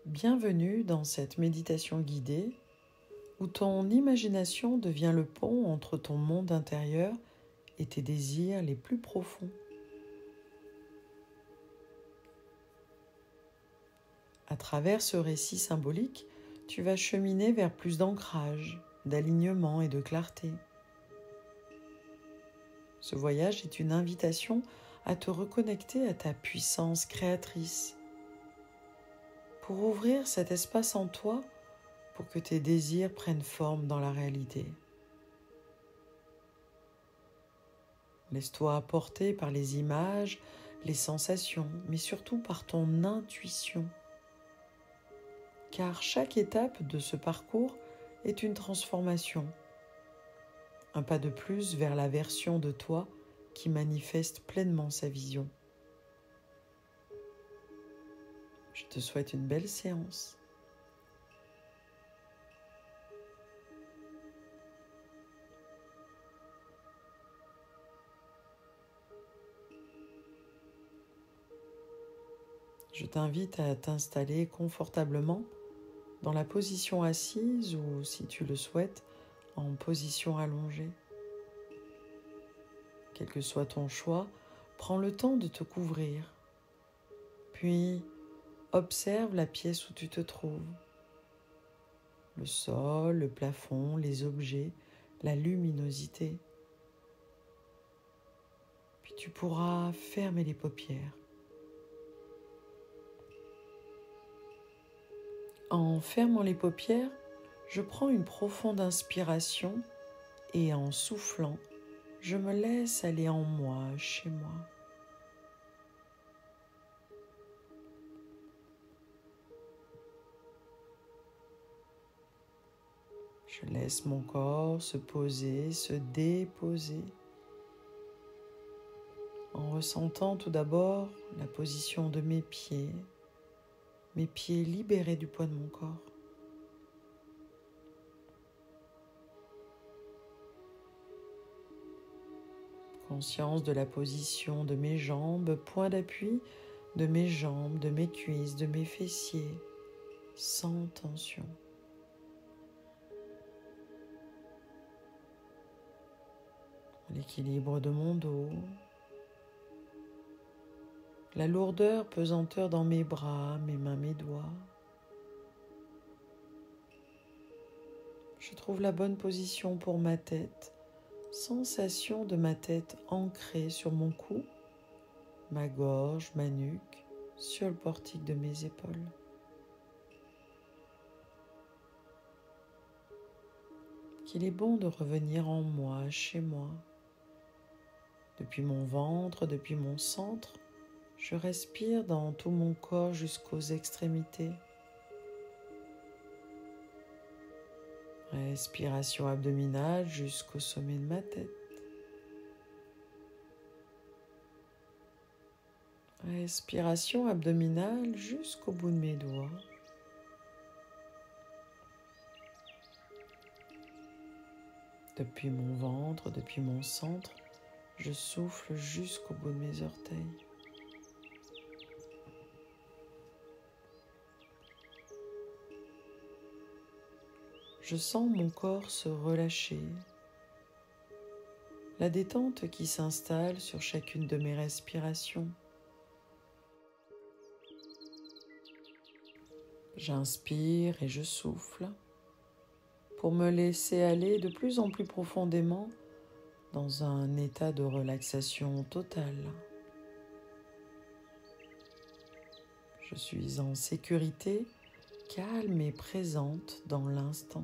Bienvenue dans cette méditation guidée où ton imagination devient le pont entre ton monde intérieur et tes désirs les plus profonds. À travers ce récit symbolique, tu vas cheminer vers plus d'ancrage, d'alignement et de clarté. Ce voyage est une invitation à te reconnecter à ta puissance créatrice, pour ouvrir cet espace en toi pour que tes désirs prennent forme dans la réalité. Laisse-toi porter par les images, les sensations, mais surtout par ton intuition. Car chaque étape de ce parcours est une transformation, un pas de plus vers la version de toi qui manifeste pleinement sa vision. Je te souhaite une belle séance. Je t'invite à t'installer confortablement dans la position assise ou, si tu le souhaites, en position allongée. Quel que soit ton choix, prends le temps de te couvrir. Puis, observe la pièce où tu te trouves. Le sol, le plafond, les objets, la luminosité. Puis tu pourras fermer les paupières. En fermant les paupières, je prends une profonde inspiration et en soufflant, je me laisse aller en moi, chez moi. Je laisse mon corps se poser, se déposer, en ressentant tout d'abord la position de mes pieds libérés du poids de mon corps. Conscience de la position de mes jambes, point d'appui de mes jambes, de mes cuisses, de mes fessiers, sans tension. L'équilibre de mon dos, la lourdeur, pesanteur dans mes bras, mes mains, mes doigts. Je trouve la bonne position pour ma tête, sensation de ma tête ancrée sur mon cou, ma gorge, ma nuque, sur le portique de mes épaules. Qu'il est bon de revenir en moi, chez moi. Depuis mon ventre, depuis mon centre, je respire dans tout mon corps jusqu'aux extrémités. Respiration abdominale jusqu'au sommet de ma tête. Respiration abdominale jusqu'au bout de mes doigts. Depuis mon ventre, depuis mon centre, je souffle jusqu'au bout de mes orteils. Je sens mon corps se relâcher, la détente qui s'installe sur chacune de mes respirations. J'inspire et je souffle pour me laisser aller de plus en plus profondément dans un état de relaxation totale. Je suis en sécurité, calme et présente dans l'instant.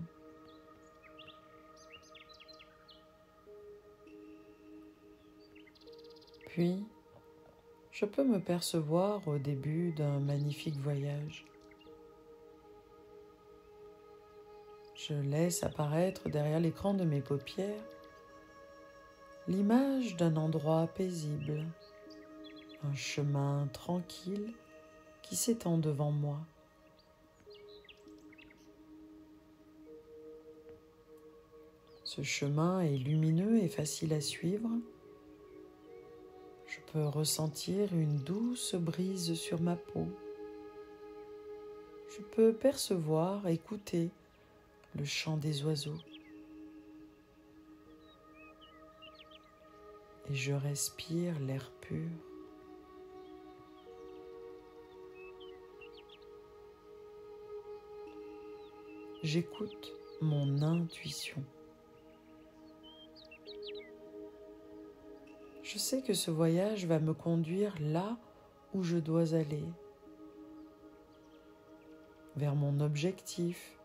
Puis, je peux me percevoir au début d'un magnifique voyage. Je laisse apparaître derrière l'écran de mes paupières l'image d'un endroit paisible, un chemin tranquille qui s'étend devant moi. Ce chemin est lumineux et facile à suivre. Je peux ressentir une douce brise sur ma peau. Je peux percevoir, écouter le chant des oiseaux. Et je respire l'air pur. J'écoute mon intuition. Je sais que ce voyage va me conduire là où je dois aller, vers mon objectif,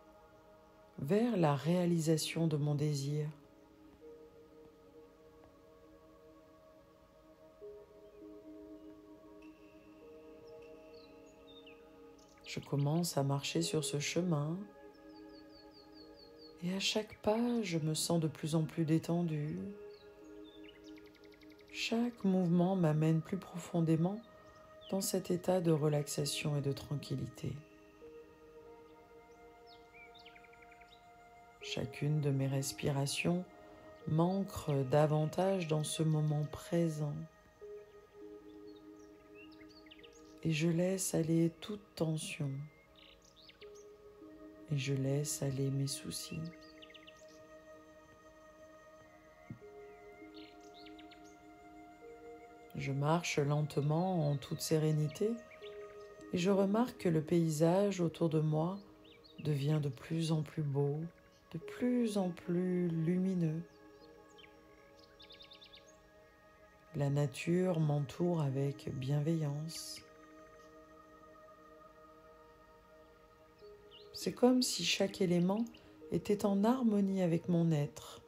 vers la réalisation de mon désir. Je commence à marcher sur ce chemin et à chaque pas, je me sens de plus en plus détendu. Chaque mouvement m'amène plus profondément dans cet état de relaxation et de tranquillité. Chacune de mes respirations m'ancre davantage dans ce moment présent. Et je laisse aller toute tension. Et je laisse aller mes soucis. Je marche lentement en toute sérénité et je remarque que le paysage autour de moi devient de plus en plus beau, de plus en plus lumineux. La nature m'entoure avec bienveillance. C'est comme si chaque élément était en harmonie avec mon être.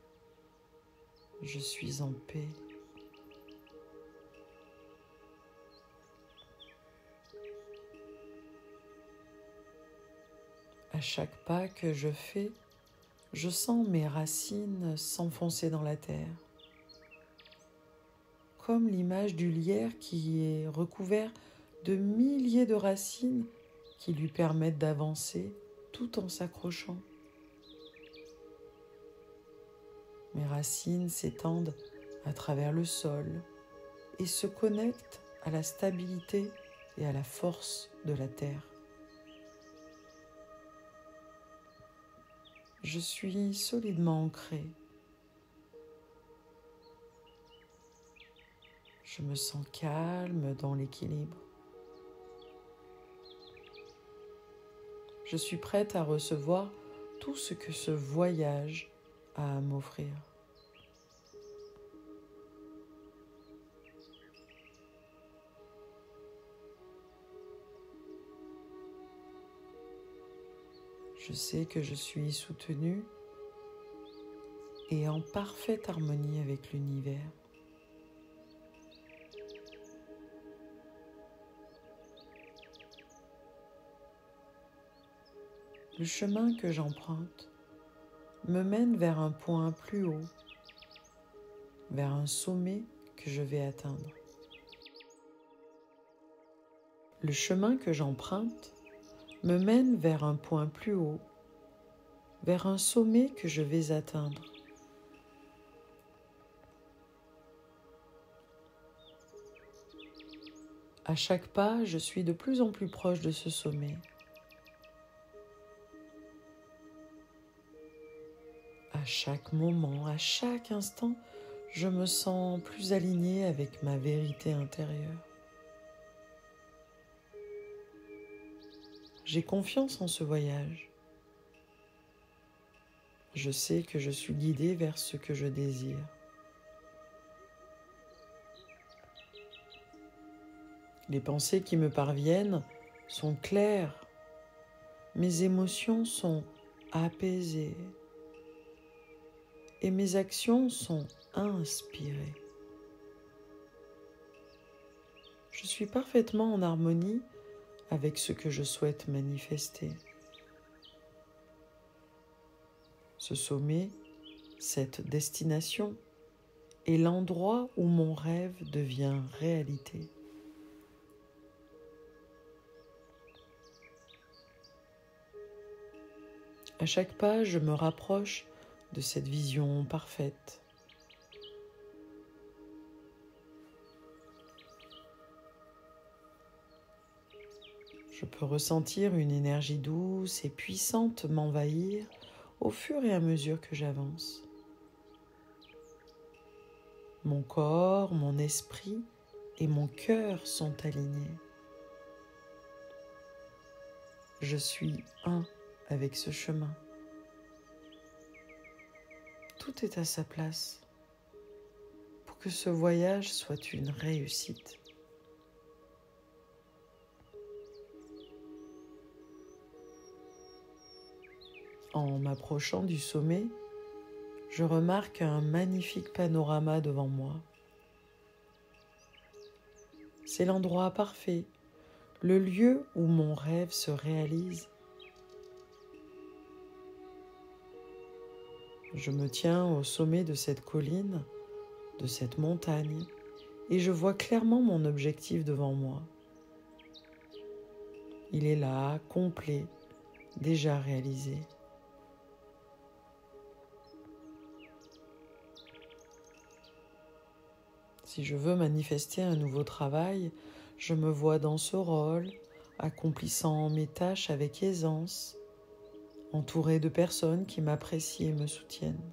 Je suis en paix. À chaque pas que je fais, je sens mes racines s'enfoncer dans la terre, comme l'image du lierre qui est recouvert de milliers de racines qui lui permettent d'avancer tout en s'accrochant. Mes racines s'étendent à travers le sol et se connectent à la stabilité et à la force de la terre. Je suis solidement ancré. Je me sens calme dans l'équilibre. Je suis prête à recevoir tout ce que ce voyage a à m'offrir. Je sais que je suis soutenue et en parfaite harmonie avec l'univers. Le chemin que j'emprunte me mène vers un point plus haut, vers un sommet que je vais atteindre. Le chemin que j'emprunte me mène vers un point plus haut, vers un sommet que je vais atteindre. À chaque pas, je suis de plus en plus proche de ce sommet. À chaque moment, à chaque instant, je me sens plus alignée avec ma vérité intérieure. J'ai confiance en ce voyage. Je sais que je suis guidée vers ce que je désire. Les pensées qui me parviennent sont claires. Mes émotions sont apaisées. Et mes actions sont inspirées. Je suis parfaitement en harmonie avec ce que je souhaite manifester. Ce sommet, cette destination, est l'endroit où mon rêve devient réalité. À chaque pas, je me rapproche de cette vision parfaite. Je peux ressentir une énergie douce et puissante m'envahir au fur et à mesure que j'avance. Mon corps, mon esprit et mon cœur sont alignés. Je suis un avec ce chemin. Tout est à sa place pour que ce voyage soit une réussite. En m'approchant du sommet, je remarque un magnifique panorama devant moi. C'est l'endroit parfait, le lieu où mon rêve se réalise. Je me tiens au sommet de cette colline, de cette montagne, et je vois clairement mon objectif devant moi. Il est là, complet, déjà réalisé. Si je veux manifester un nouveau travail, je me vois dans ce rôle, accomplissant mes tâches avec aisance, entouré de personnes qui m'apprécient et me soutiennent.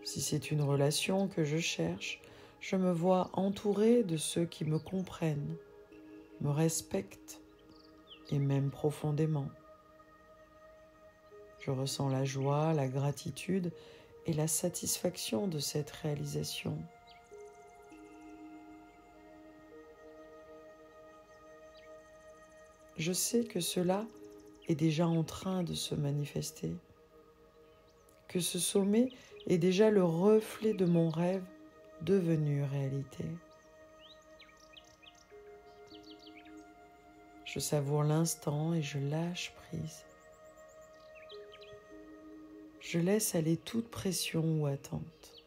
Si c'est une relation que je cherche, je me vois entouré de ceux qui me comprennent, me respectent et m'aiment profondément. Je ressens la joie, la gratitude et la satisfaction de cette réalisation. Je sais que cela est déjà en train de se manifester, que ce sommet est déjà le reflet de mon rêve devenu réalité. Je savoure l'instant et je lâche prise. Je laisse aller toute pression ou attente.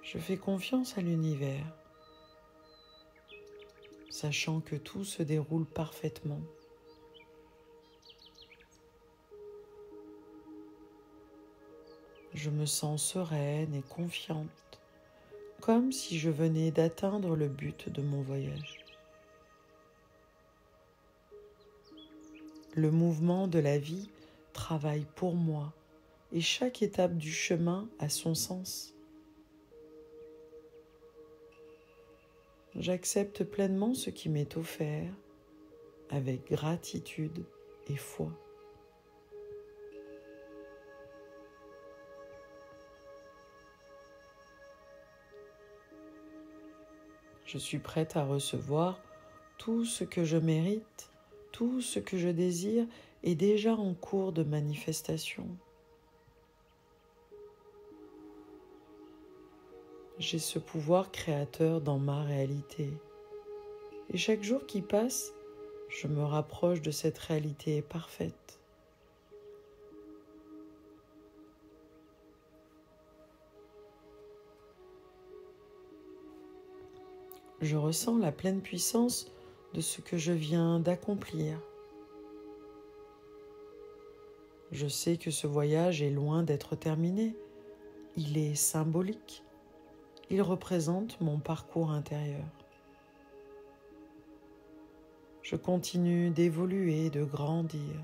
Je fais confiance à l'univers, sachant que tout se déroule parfaitement. Je me sens sereine et confiante, comme si je venais d'atteindre le but de mon voyage. Le mouvement de la vie travaille pour moi et chaque étape du chemin a son sens. J'accepte pleinement ce qui m'est offert avec gratitude et foi. Je suis prête à recevoir tout ce que je mérite, tout ce que je désire est déjà en cours de manifestation. J'ai ce pouvoir créateur dans ma réalité. Et chaque jour qui passe, je me rapproche de cette réalité parfaite. Je ressens la pleine puissance de ce que je viens d'accomplir. Je sais que ce voyage est loin d'être terminé. Il est symbolique. Il représente mon parcours intérieur. Je continue d'évoluer, de grandir.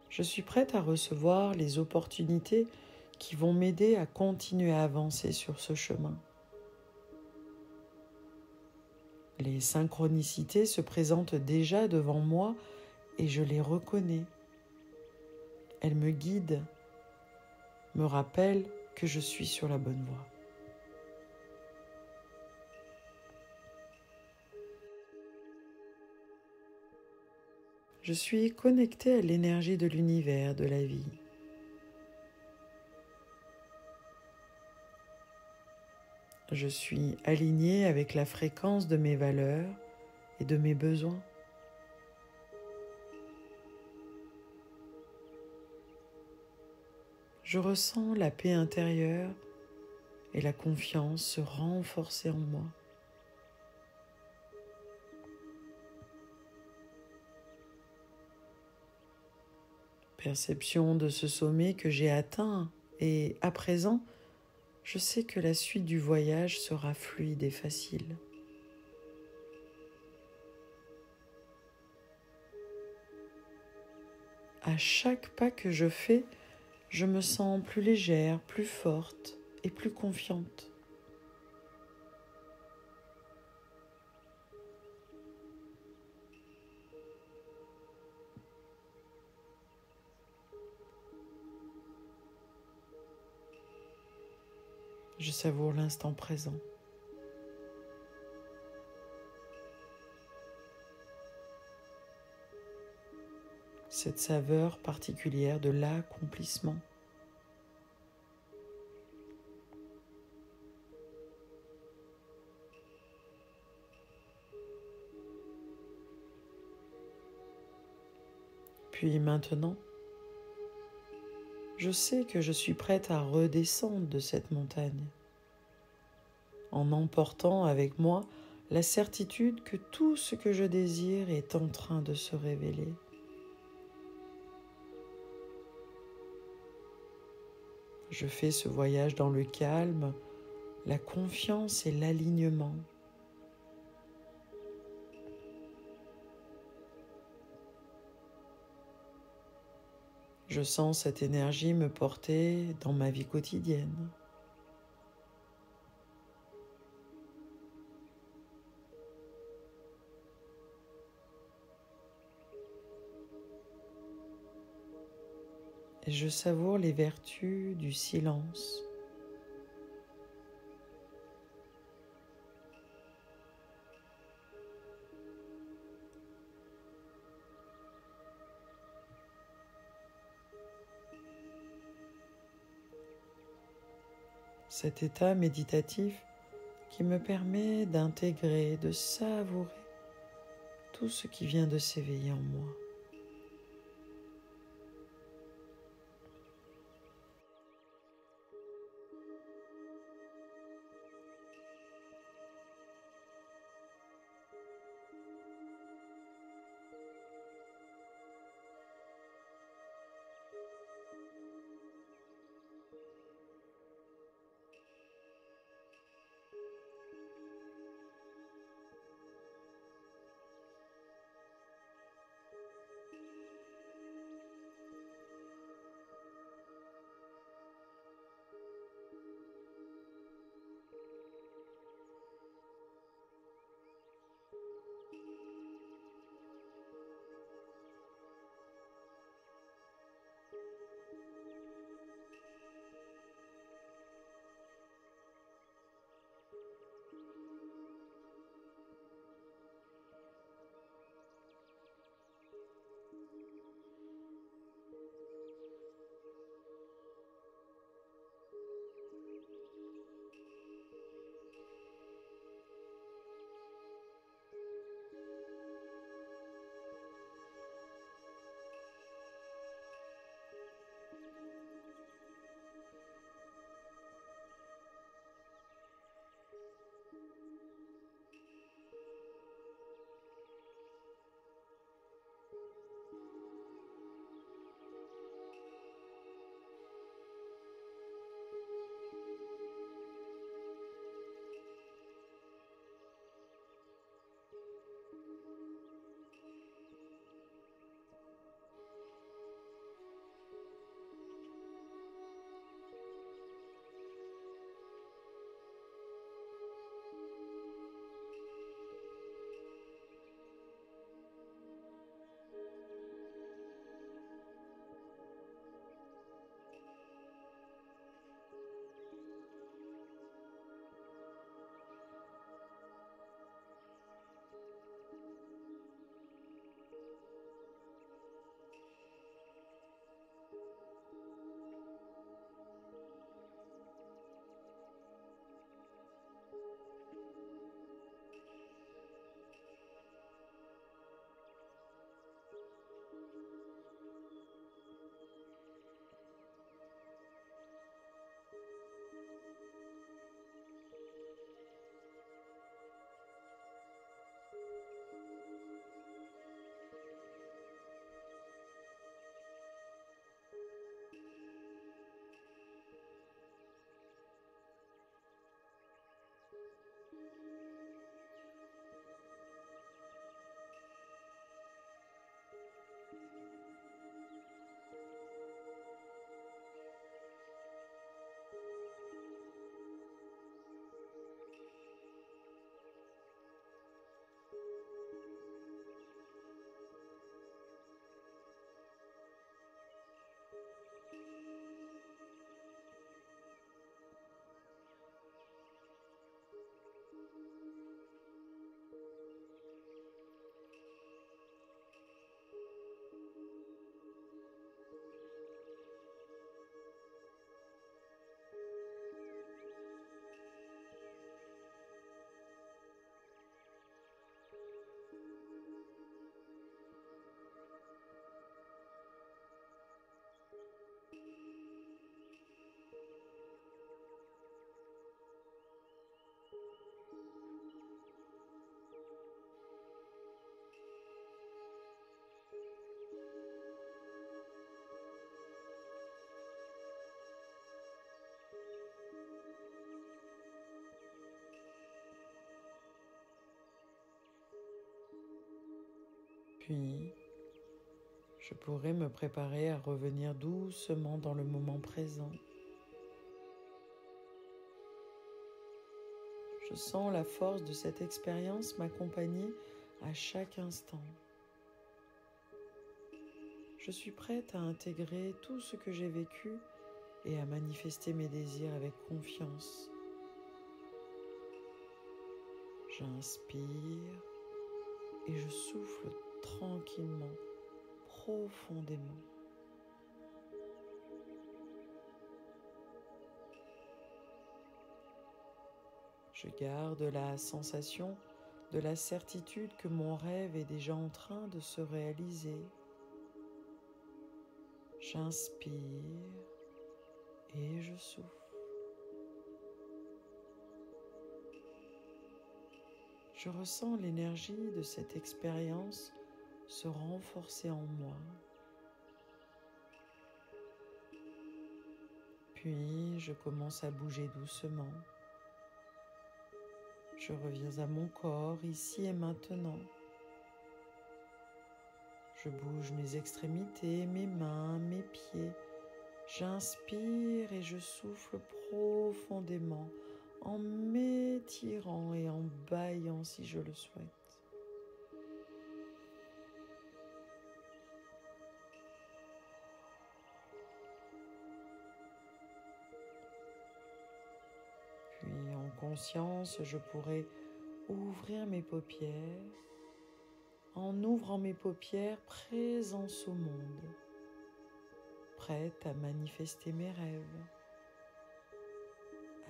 Je suis prête à recevoir les opportunités qui vont m'aider à continuer à avancer sur ce chemin. Les synchronicités se présentent déjà devant moi et je les reconnais. Elles me guident, me rappellent que je suis sur la bonne voie. Je suis connectée à l'énergie de l'univers, de la vie. Je suis alignée avec la fréquence de mes valeurs et de mes besoins. je ressens la paix intérieure et la confiance se renforcer en moi. Perception de ce sommet que j'ai atteint et à présent, je sais que la suite du voyage sera fluide et facile. À chaque pas que je fais, je me sens plus légère, plus forte et plus confiante. Je savoure l'instant présent. Cette saveur particulière de l'accomplissement. Puis maintenant, je sais que je suis prête à redescendre de cette montagne, en emportant avec moi la certitude que tout ce que je désire est en train de se révéler. Je fais ce voyage dans le calme, la confiance et l'alignement. Je sens cette énergie me porter dans ma vie quotidienne. Et je savoure les vertus du silence. Cet état méditatif qui me permet d'intégrer, de savourer tout ce qui vient de s'éveiller en moi. Puis, je pourrai me préparer à revenir doucement dans le moment présent. Je sens la force de cette expérience m'accompagner à chaque instant. Je suis prête à intégrer tout ce que j'ai vécu et à manifester mes désirs avec confiance. J'inspire et je souffle tranquillement, profondément. Je garde la sensation de la certitude que mon rêve est déjà en train de se réaliser. J'inspire et je souffle. Je ressens l'énergie de cette expérience se renforcer en moi. Puis je commence à bouger doucement. Je reviens à mon corps ici et maintenant. Je bouge mes extrémités, mes mains, mes pieds. J'inspire et je souffle profondément en m'étirant et en bâillant si je le souhaite. Puis en conscience, je pourrai ouvrir mes paupières. En ouvrant mes paupières, présence au monde, prête à manifester mes rêves.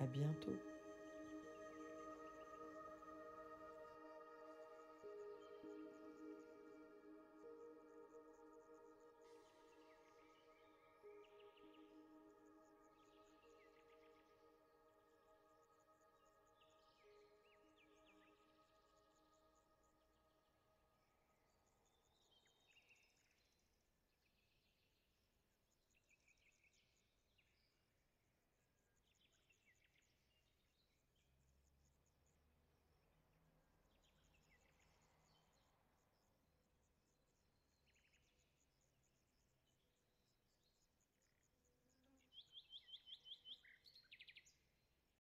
À bientôt.